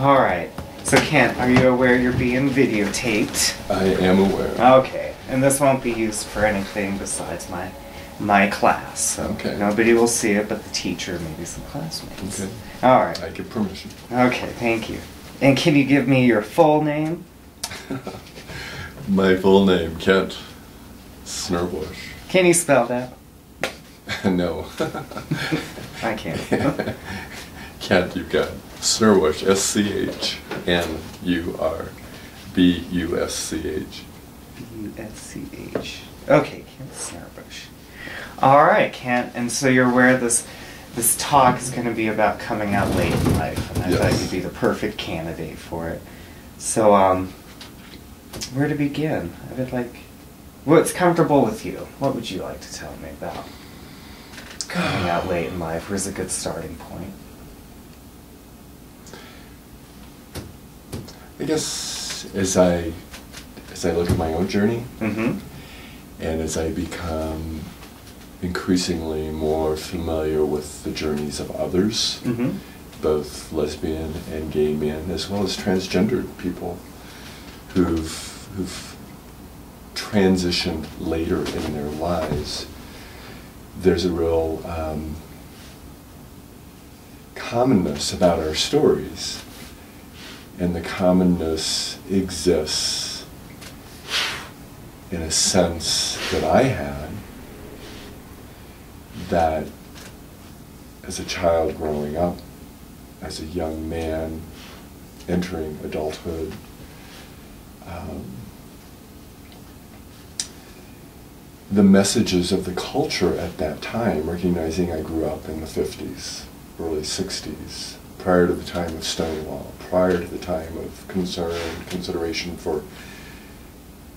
All right. So Kent, are you aware you're being videotaped? I am aware. Okay. And this won't be used for anything besides my class. So Okay. nobody will see it but the teacher, maybe some classmates. Okay. All right. I give permission. Okay, thank you. And can you give me your full name? My full name, Kent Snurbush. Can you spell that? No. I can't. Kent, you've got Snurbush, S-C-H-N-U-R-B-U-S-C-H. B-U-S-C-H. Okay, Kent Snurbush. All right, Kent. And so you're aware this talk is going to be about coming out late in life, and I thought Yes. you'd be the perfect candidate for it. So, where to begin? I would like, what's comfortable with you? What would you like to tell me about coming out late in life? Where's a good starting point? I guess as I look at my own journey, Mm-hmm. and as I become increasingly more familiar with the journeys of others, Mm-hmm. both lesbian and gay men, as well as transgendered people who've transitioned later in their lives, there's a real commonness about our stories. And the commonness exists in a sense that I had, that as a child growing up, as a young man entering adulthood, the messages of the culture at that time, recognizing I grew up in the 50s, early 60s, prior to the time of Stonewall, prior to the time of consideration for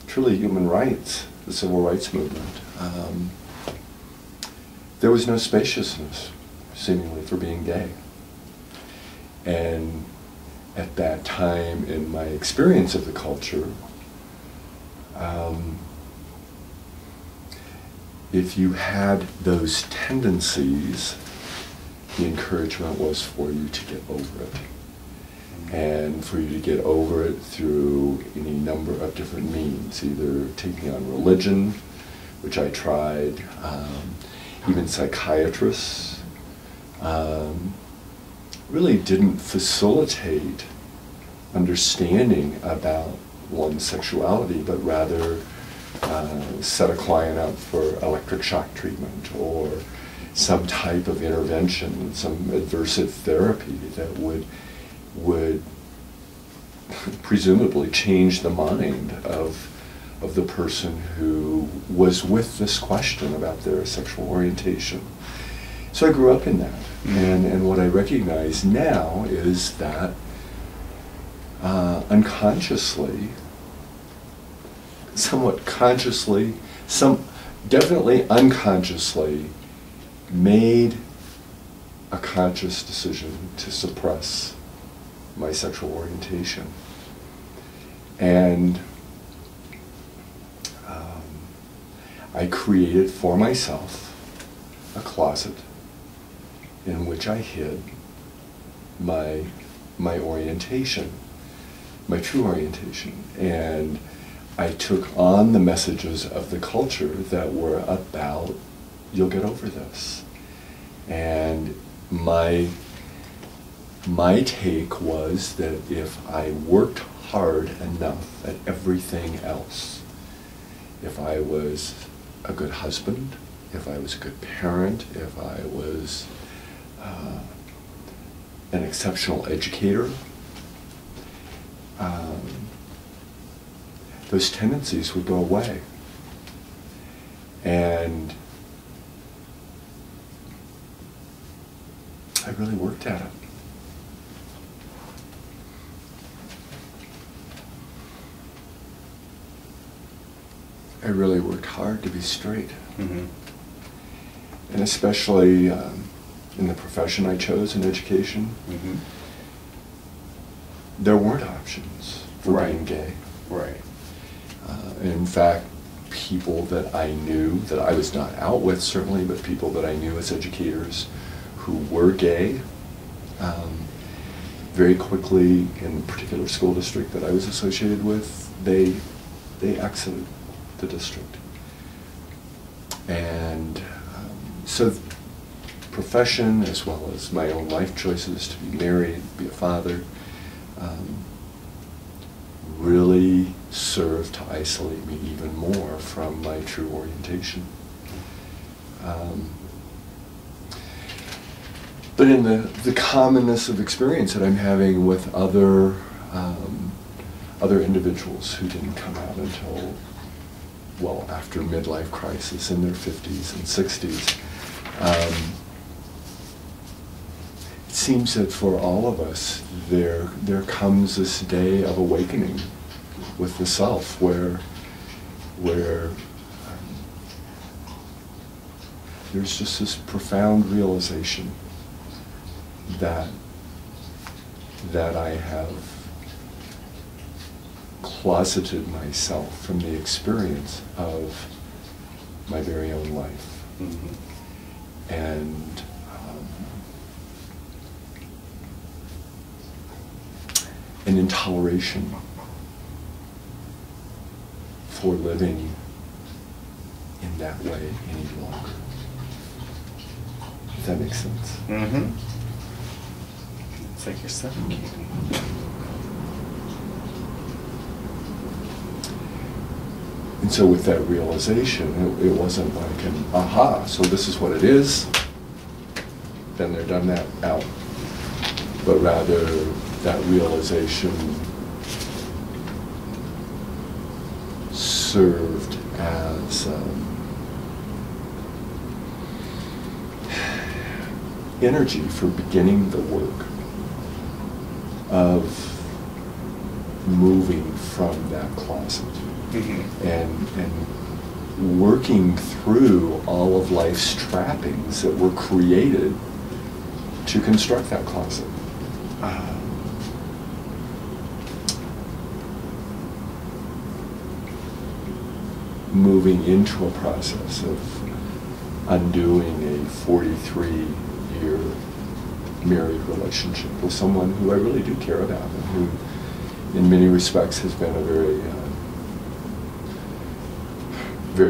truly human rights, the civil rights movement. There was no spaciousness, seemingly, for being gay. And at that time, in my experience of the culture, if you had those tendencies, the encouragement was for you to get over it. And for you to get over it through any number of different means, either taking on religion, which I tried, even psychiatrists, really didn't facilitate understanding about one's sexuality, but rather set a client up for electric shock treatment or some type of intervention, some adversive therapy that would presumably change the mind of the person who was with this question about their sexual orientation. So I grew up in that. And what I recognize now is that unconsciously, somewhat consciously, definitely unconsciously, made a conscious decision to suppress my sexual orientation. And I created for myself a closet in which I hid my orientation, my true orientation. And I took on the messages of the culture that were about, you'll get over this. And my take was that if I worked hard enough at everything else, if I was a good husband, if I was a good parent, if I was an exceptional educator, those tendencies would go away. And I really worked at it. I really worked hard to be straight. Mm-hmm. And especially in the profession I chose in education, Mm-hmm. there weren't options for being gay. Right. In fact, people that I knew, that I was not out with certainly, but people that I knew as educators who were gay, very quickly, in the particular school district that I was associated with, they exited the district. And so profession, as well as my own life choices to be married, be a father, really served to isolate me even more from my true orientation. But in the commonness of experience that I'm having with other individuals who didn't come out until, well, after midlife crisis in their 50s and 60s, it seems that for all of us, there comes this day of awakening with the self, where there's just this profound realization that I have closeted myself from the experience of my very own life. Mm-hmm. And an intoleration for living in that way any longer. If that makes sense. Mm-hmm. It's like you're suffocating. And so with that realization, it wasn't like an aha, so this is what it is, been there, done that, out. But rather, that realization served as energy for beginning the work of moving from that closet. Mm-hmm. and working through all of life's trappings that were created to construct that closet. Moving into a process of undoing a 43-year married relationship with someone who I really do care about, and who in many respects has been a very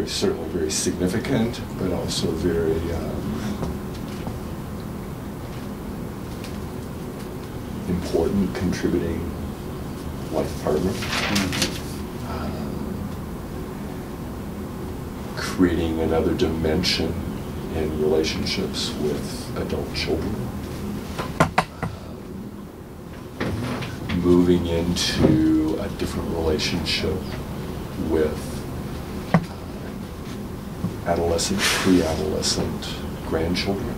certainly very significant, but also very important, contributing life partner. Mm-hmm. Creating another dimension in relationships with adult children. Moving into a different relationship with adolescent, pre-adolescent grandchildren,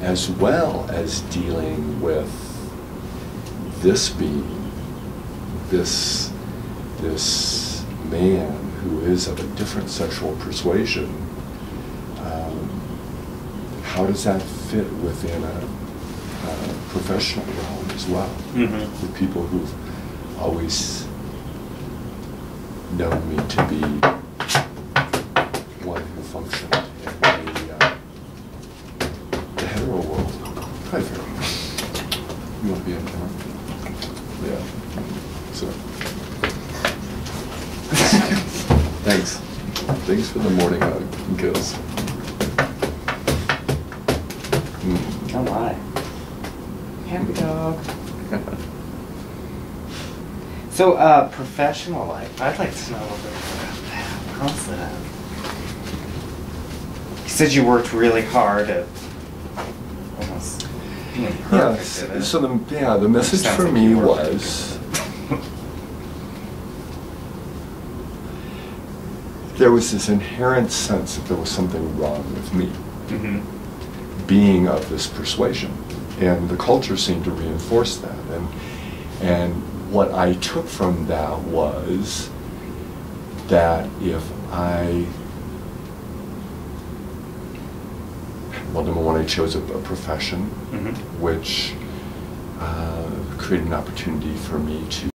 as well as dealing with this being, this man who is of a different sexual persuasion. How does that fit within a professional realm as well? Mm-hmm. The people who've always known me to be one who functioned in the hetero world. Hi, Farrah. You want to be in camera? Yeah. So. Thanks. Thanks for the morning hug and kiss. Oh my. Happy dog. So, professional life. I'd like to know a little bit about that. How's that? You said you worked really hard at almost being perfect. Yeah, so the message for me was there was this inherent sense that there was something wrong with me, mm-hmm. being of this persuasion, and the culture seemed to reinforce that. And what I took from that was that if number one, I chose a profession, mm-hmm. which created an opportunity for me to